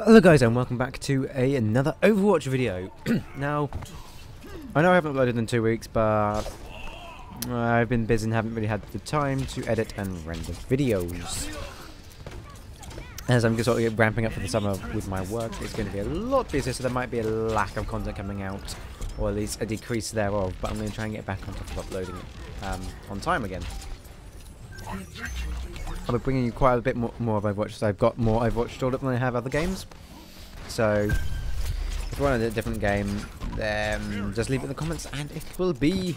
Hello guys and welcome back to another Overwatch video. Now, I know I haven't uploaded in 2 weeks, but I've been busy and haven't really had the time to edit and render videos. As I'm sort of ramping up for the summer with my work, it's going to be a lot busier, so there might be a lack of content coming out, or at least a decrease thereof, but I'm going to try and get back on top of uploading it on time again. I'll be bringing you quite a bit more of Overwatch, so I've got more Overwatch stored up than I have other games. So, if you want a different game, then just leave it in the comments, and it will be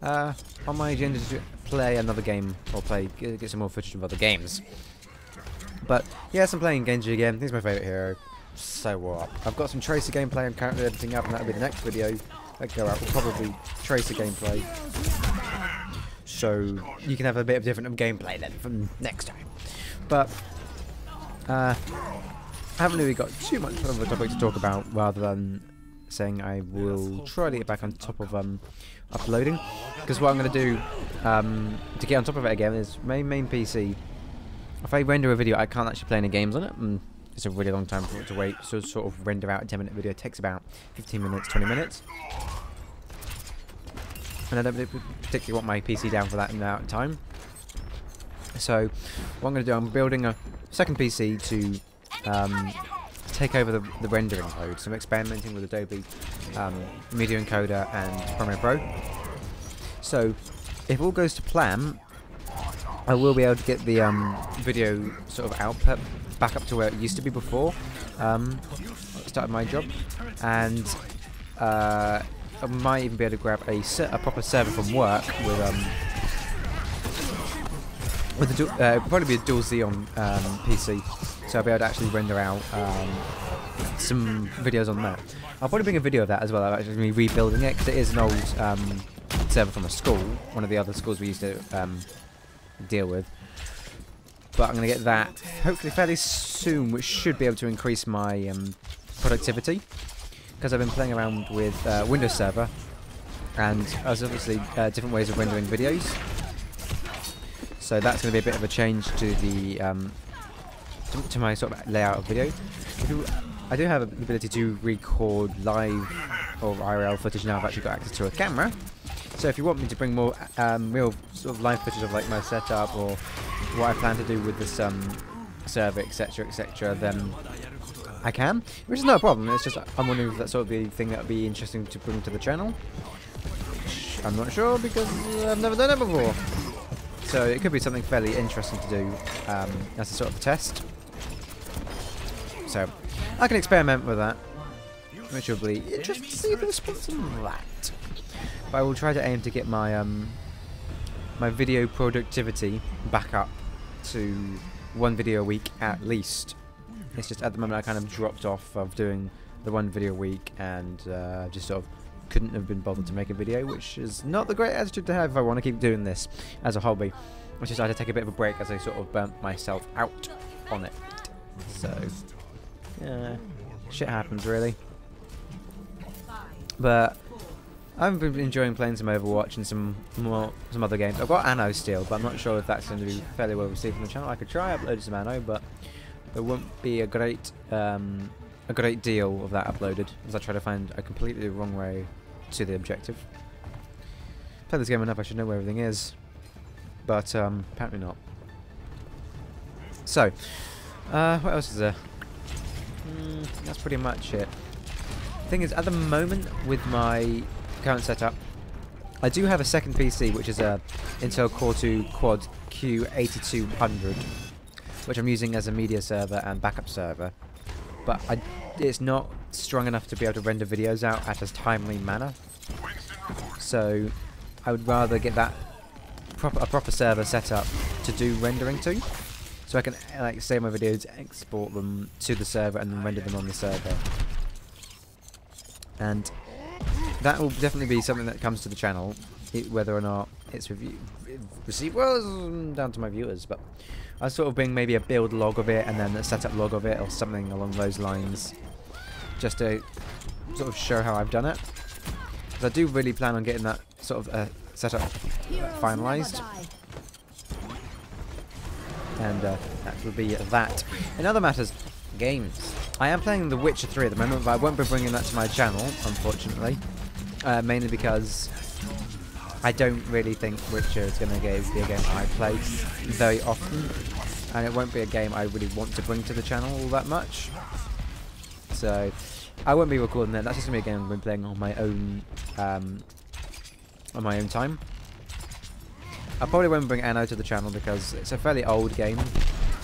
on my agenda to play another game, or get some more footage of other games. But, yes, I'm playing Genji again. He's my favourite hero. So what? I've got some Tracer gameplay I'm currently editing up, and that'll be the next video that go out. Will probably Tracer gameplay. So you can have a bit of different gameplay then from next time. But I haven't really got too much of a topic to talk about, rather than saying I will try to get back on top of uploading. Because what I'm going to do to get on top of it again is my main PC. If I render a video, I can't actually play any games on it. And it's a really long time for it to wait. So sort of render out a 10-minute video takes about 15 minutes, 20 minutes. And I don't particularly want my PC down for that amount of time. So what I'm going to do, I'm building a second PC to take over the rendering mode. So I'm experimenting with Adobe Media Encoder and Premiere Pro. So if all goes to plan, I will be able to get the video sort of output back up to where it used to be before I started my job. And I might even be able to grab a proper server from work with it'll probably be a dual Xeon PC, so I'll be able to actually render out some videos on that. I'll probably bring a video of that as well. I'm actually rebuilding it because it is an old server from a school, one of the other schools we used to deal with. But I'm going to get that hopefully fairly soon, which should be able to increase my productivity. Because I've been playing around with Windows Server, and there's obviously different ways of rendering videos. So that's going to be a bit of a change to the to my sort of layout of video. I do have the ability to record live or IRL footage now. I've actually got access to a camera. So if you want me to bring more real sort of live footage of like my setup or what I plan to do with this server, etc., then I can, which is not a problem. It's just I'm wondering if that's sort of the thing that would be interesting to bring to the channel. I'm not sure because I've never done it before. So it could be something fairly interesting to do as a sort of test. So I can experiment with that, which will be interesting to see the response on that. But I will try to aim to get my my video productivity back up to 1 video a week at least. It's just at the moment I kind of dropped off of doing the 1 video a week, and just sort of couldn't have been bothered to make a video, which is not the great attitude to have if I want to keep doing this as a hobby. I just had to take a bit of a break as I sort of burnt myself out on it. So, yeah, shit happens really. But I've been enjoying playing some Overwatch and some other games. I've got Anno still, but I'm not sure if that's going to be fairly well received on the channel. I could try uploading some Anno, but there won't be a great deal of that uploaded, as I try to find a completely wrong way to the objective. Play this game enough, I should know where everything is, but apparently not. So, what else is there? That's pretty much it. The thing is, at the moment, with my current setup, I do have a second PC, which is a Intel Core 2 Quad Q8200, which I'm using as a media server and backup server, but it's not strong enough to be able to render videos out at a timely manner. So I would rather get that a proper server set up to do rendering to, so I can like save my videos, export them to the server, and then render them on the server. And that will definitely be something that comes to the channel, whether or not it's received well is down to my viewers. But I'll sort of bring maybe a build log of it and then a setup log of it or something along those lines, just to sort of show how I've done it. Because I do really plan on getting that sort of setup finalised. And that would be that. In other matters, games. I am playing The Witcher 3 at the moment, but I won't be bringing that to my channel, unfortunately. Mainly because I don't really think Witcher is going to be a game I play very often, and it won't be a game I really want to bring to the channel all that much. So I won't be recording that. That's just going to be a game I've been playing on my own time. I probably won't bring Anno to the channel because it's a fairly old game,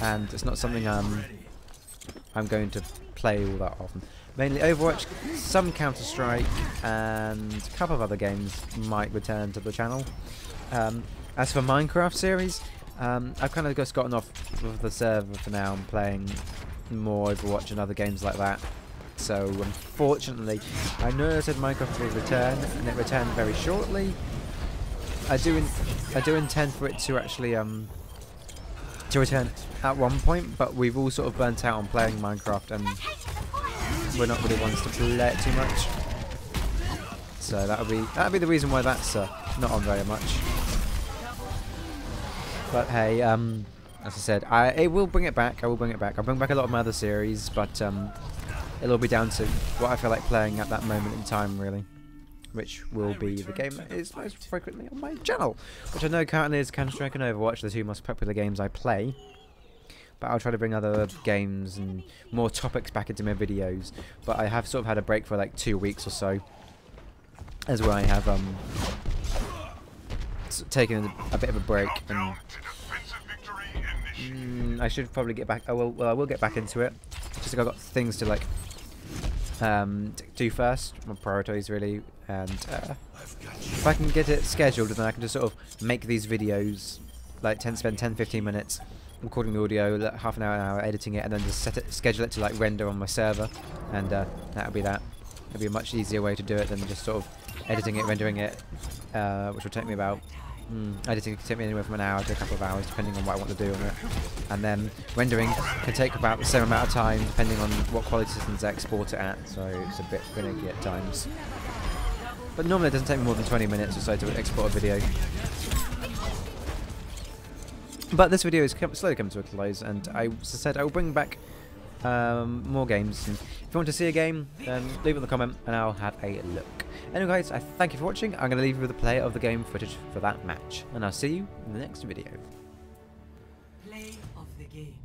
and it's not something I'm going to play all that often. Mainly Overwatch, some Counter-Strike, and a couple of other games might return to the channel. As for Minecraft series, I've kind of just gotten off of the server for now. I'm playing more Overwatch and other games like that. So unfortunately, I know I said Minecraft will return, and it returned very shortly. I do intend for it to actually to return at one point, but we've all sort of burnt out on playing Minecraft, and we're not really ones to play it too much. So that'll be the reason why that's not on very much. But hey, as I said, I will bring it back. I will bring it back. I'll bring back a lot of my other series, but it'll be down to what I feel like playing at that moment in time, really. Which will be the game that is most frequently on my channel, which I know currently is Counter-Strike and Overwatch, the two most popular games I play. But I'll try to bring other games and more topics back into my videos. But I have sort of had a break for like 2 weeks or so, as where I have taken a bit of a break, and I should probably get back. I will get back into it. Just like I've got things to like do first, my priorities really, and if I can get it scheduled, then I can just sort of make these videos, like spend 10-15 minutes recording the audio, half an hour, editing it, and then just schedule it to like render on my server, and that'll be that. It'll be a much easier way to do it than just sort of editing it, rendering it, which will take me about editing can take me anywhere from an hour to a couple of hours, depending on what I want to do on it. And then rendering can take about the same amount of time, depending on what quality systems I export it at, so it's a bit finicky at times. But normally it doesn't take me more than 20 minutes or so to export a video. But this video is slowly coming to a close, and as I said, I will bring back more games. And if you want to see a game, then leave it in the comment and I'll have a look. Anyway guys, I thank you for watching. I'm going to leave you with the play of the game footage for that match, and I'll see you in the next video. Play of the game.